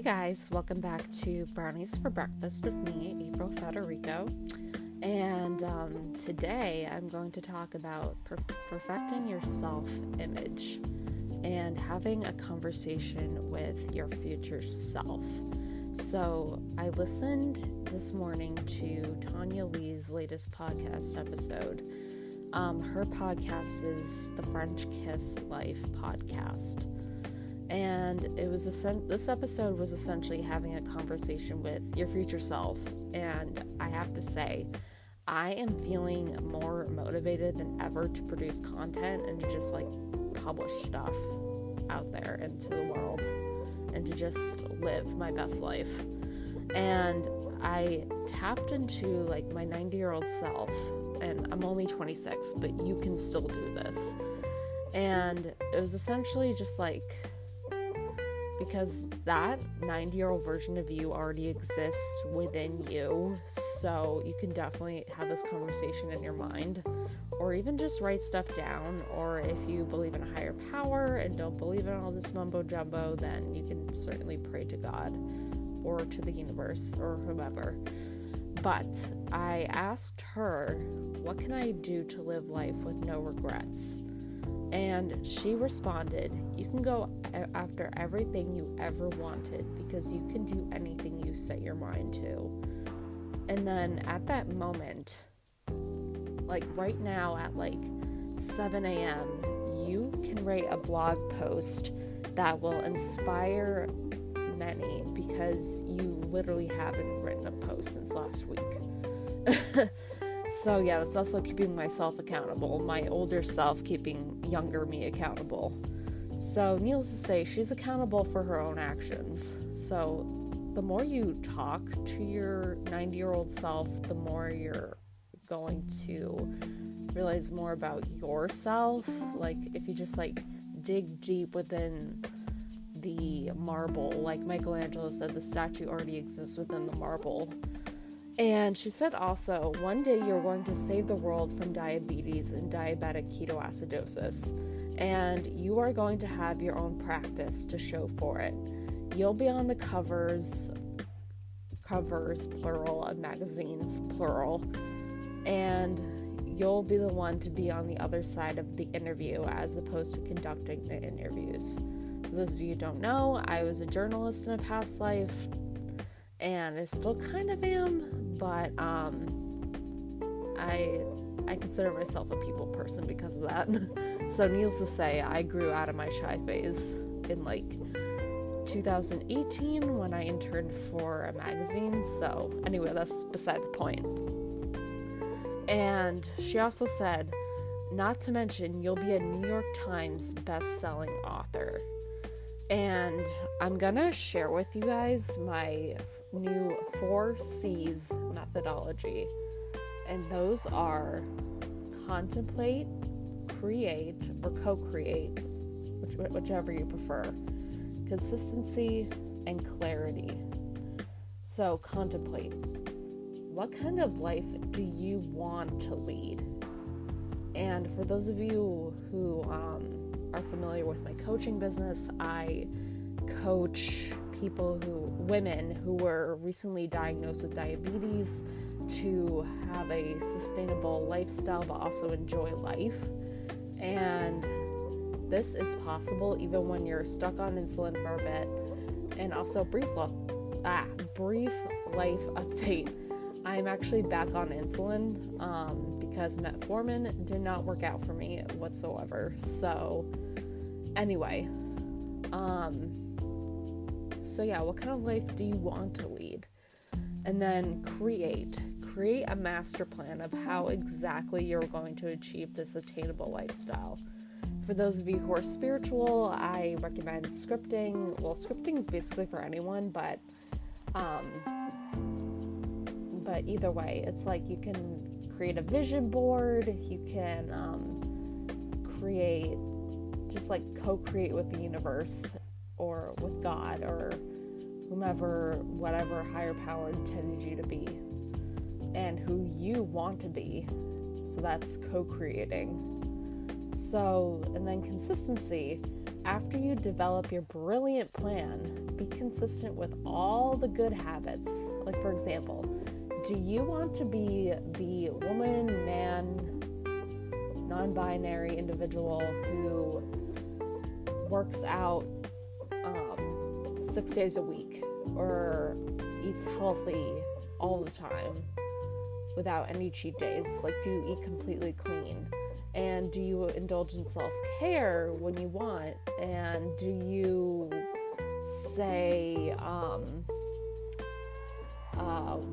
guys, welcome back to Brownies for Breakfast with me, April Federico. And today I'm going to talk about perfecting your self-image and having a conversation with your future self. So I listened this morning to Tanya Lee's latest podcast episode. Her podcast is the French Kiss Life podcast. And this episode was essentially having a conversation with your future self. And I have to say, I am feeling more motivated than ever to produce content and to just publish stuff out there into the world and to just live my best life. And I tapped into my 90-year-old self, and I'm only 26, but you can still do this. And it was essentially just because that 90-year-old version of you already exists within you, so you can definitely have this conversation in your mind, or even just write stuff down, or if you believe in a higher power and don't believe in all this mumbo-jumbo, then you can certainly pray to God, or to the universe, or whomever. But I asked her, what can I do to live life with no regrets? And she responded, you can go after everything you ever wanted because you can do anything you set your mind to. And then at that moment, right now at 7 a.m., you can write a blog post that will inspire many because you literally haven't written a post since last week. So yeah, that's also keeping myself accountable, my older self keeping younger me accountable. So needless to say, she's accountable for her own actions. So the more you talk to your 90-year-old self, the more you're going to realize more about yourself. If you just dig deep within the marble, like Michelangelo said, the statue already exists within the marble. And she said also, one day you're going to save the world from diabetes and diabetic ketoacidosis, and you are going to have your own practice to show for it. You'll be on the covers, plural, of magazines, plural, and you'll be the one to be on the other side of the interview as opposed to conducting the interviews. For those of you who don't know, I was a journalist in a past life, and I still kind of am, but I consider myself a people person because of that. So needless to say, I grew out of my shy phase in 2018 when I interned for a magazine. So anyway, that's beside the point. And she also said, not to mention, you'll be a New York Times best-selling author. And I'm gonna share with you guys my new 4 C's methodology. And those are contemplate, create, or co-create, whichever you prefer, consistency, and clarity. So contemplate. What kind of life do you want to lead? And for those of you who are familiar with my coaching business, I coach women who were recently diagnosed with diabetes to have a sustainable lifestyle but also enjoy life. And this is possible even when you're stuck on insulin for a bit. And also brief life update. I'm actually back on insulin because metformin did not work out for me whatsoever. So anyway, what kind of life do you want to lead? And then create a master plan of how exactly you're going to achieve this attainable lifestyle. For those of you who are spiritual, I recommend scripting. Well, scripting is basically for anyone, but either way, it's you can create a vision board, you can create, just co-create with the universe or with God or whomever, whatever higher power intended you to be and who you want to be. So that's co-creating. So, and then consistency. after you develop your brilliant plan, be consistent with all the good habits. Like, for example, do you want to be the woman, man, non-binary individual who works out 6 days a week or eats healthy all the time without any cheat days? Like, do you eat completely clean? And do you indulge in self-care when you want? And do you say,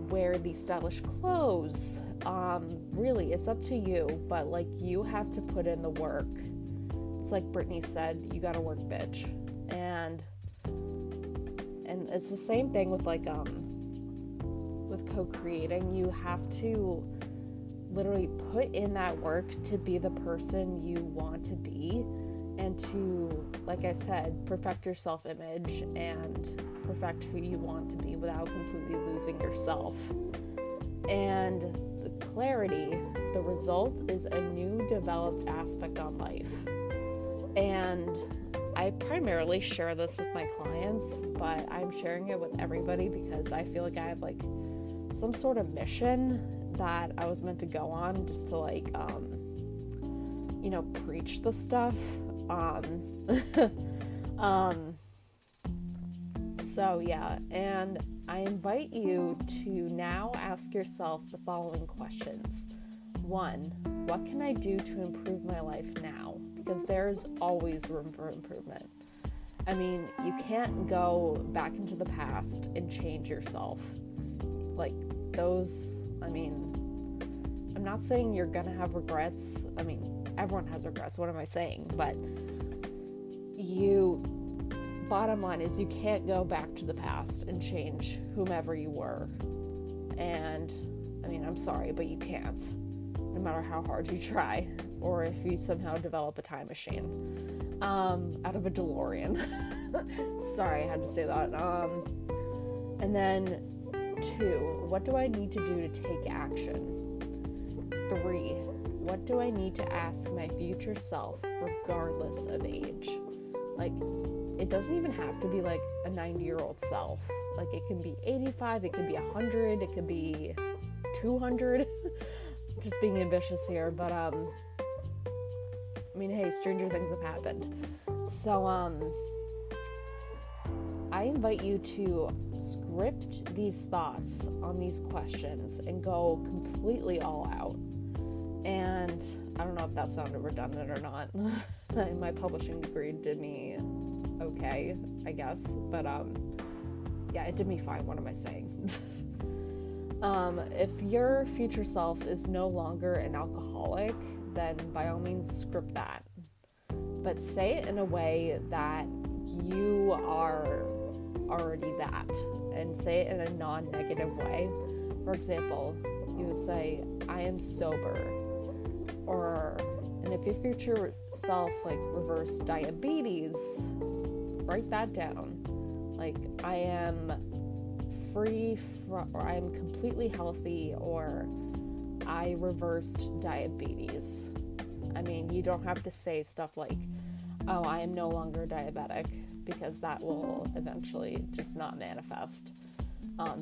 wear these stylish clothes? Really, it's up to you, but like, you have to put in the work. It's like Brittany said, you gotta work, bitch. And it's the same thing with like, with co-creating. You have to literally put in that work to be the person you want to be, and to, like I said, perfect your self-image and perfect who you want to be without completely losing yourself. And the clarity, the result is a new developed aspect on life. And I primarily share this with my clients, but I'm sharing it with everybody because I feel like I have like some sort of mission that I was meant to go on, just to like, preach the stuff. So yeah, and I invite you to now ask yourself the following questions. 1, what can I do to improve my life now? Because there's always room for improvement. I mean, you can't go back into the past and change yourself. Like, I'm not saying you're gonna have regrets. I mean, everyone has regrets. What am I saying? But bottom line is, you can't go back to the past and change whomever you were. And I mean, I'm sorry, but you can't, no matter how hard you try, or if you somehow develop a time machine out of a DeLorean. Sorry, I had to say that. And then 2, what do I need to do to take action? 3, what do I need to ask my future self regardless of age? Like, it doesn't even have to be like a 90-year-old self. Like, it can be 85, it could be 100, it could be 200. Just being ambitious here, but I mean, hey, stranger things have happened. So I invite you to script these thoughts on these questions and go completely all out. And I don't know if that sounded redundant or not. My publishing degree did me okay, I guess. But yeah, it did me fine. What am I saying? If your future self is no longer an alcoholic, then by all means script that. But say it in a way that you are already that, and say it in a non-negative way. For example, you would say, I am sober. And if your future self like reversed diabetes, write that down. Like, I am free from, or I am completely healthy, or I reversed diabetes. I mean, you don't have to say stuff like, oh, I am no longer diabetic, because that will eventually just not manifest,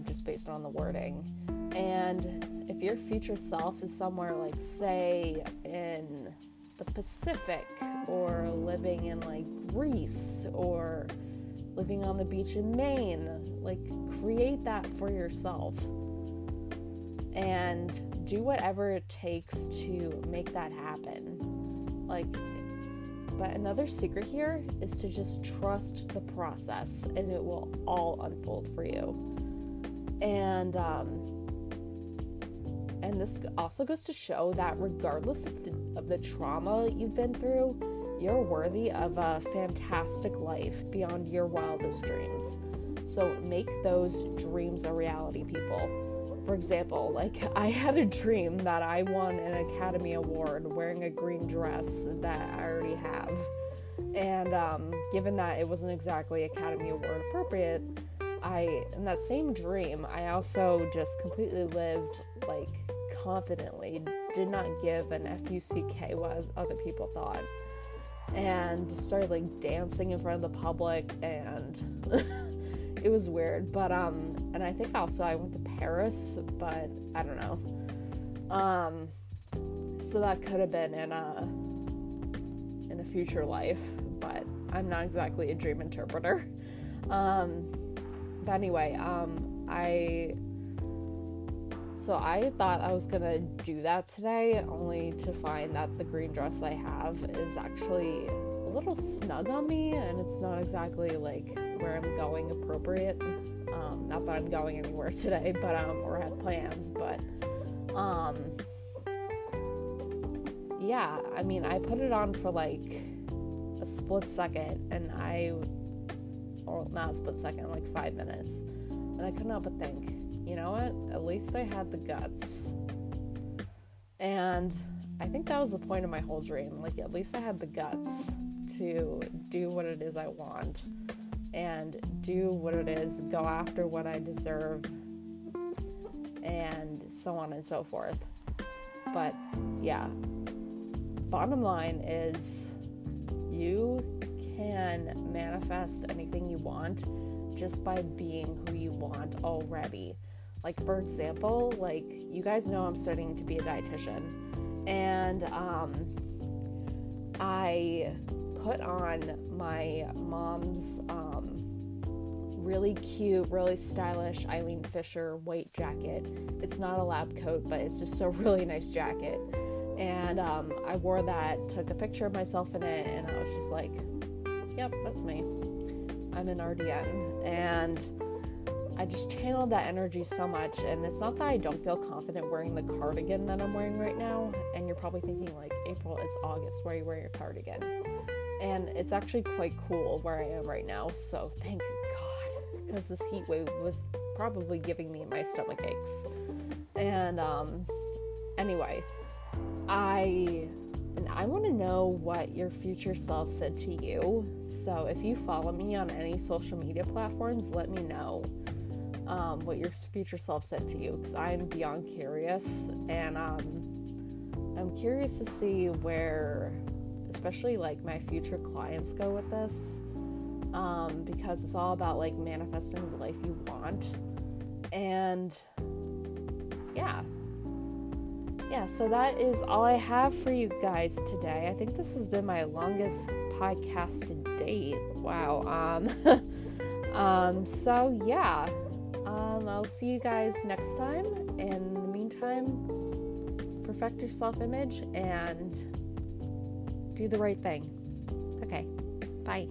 just based on the wording. And if your future self is somewhere like, say, in the Pacific, or living in like Greece, or living on the beach in Maine, like, create that for yourself and do whatever it takes to make that happen. Like, but another secret here is to just trust the process, and it will all unfold for you. And this also goes to show that regardless of the trauma you've been through, you're worthy of a fantastic life beyond your wildest dreams. So make those dreams a reality, people. For example, like, I had a dream that I won an Academy Award wearing a green dress that I already have. And given that it wasn't exactly Academy Award appropriate, in that same dream, I also just completely lived, like, confidently, did not give an F-U-C-K what other people thought. and started like dancing in front of the public, and it was weird. But and I think also I went to Paris, but I don't know. So that could have been in a future life, but I'm not exactly a dream interpreter. But anyway, I thought I was gonna do that today, only to find that the green dress I have is actually a little snug on me, and it's not exactly like where I'm going appropriate. Not that I'm going anywhere today, but or had plans, but yeah, I mean, I put it on for like a split second, and not a split second, like 5 minutes, and I couldn't help but think, you know what, at least I had the guts. And I think that was the point of my whole dream, like at least I had the guts to do what it is I want, and do what it is, go after what I deserve, and so on and so forth. But yeah, bottom line is you can manifest anything you want just by being who you want already. Like, for example, like, you guys know I'm studying to be a dietitian, and I put on my mom's really cute, really stylish Eileen Fisher white jacket. It's not a lab coat, but it's just a really nice jacket. And I wore that, took a picture of myself in it, and I was just like, yep, that's me. I'm an RDN. And I just channeled that energy so much. And it's not that I don't feel confident wearing the cardigan that I'm wearing right now. And you're probably thinking, like, April, it's August, why are you wearing your cardigan? And it's actually quite cool where I am right now, so thank God, because this heat wave was probably giving me my stomach aches. And anyway, I want to know what your future self said to you. So if you follow me on any social media platforms, let me know what your future self said to you, because I'm beyond curious, and I'm curious to see where, especially like my future clients, go with this, because it's all about like manifesting the life you want. And yeah, so that is all I have for you guys today. I think this has been my longest podcast to date. Wow. So yeah, I'll see you guys next time. In the meantime, perfect your self-image and do the right thing. Okay, bye.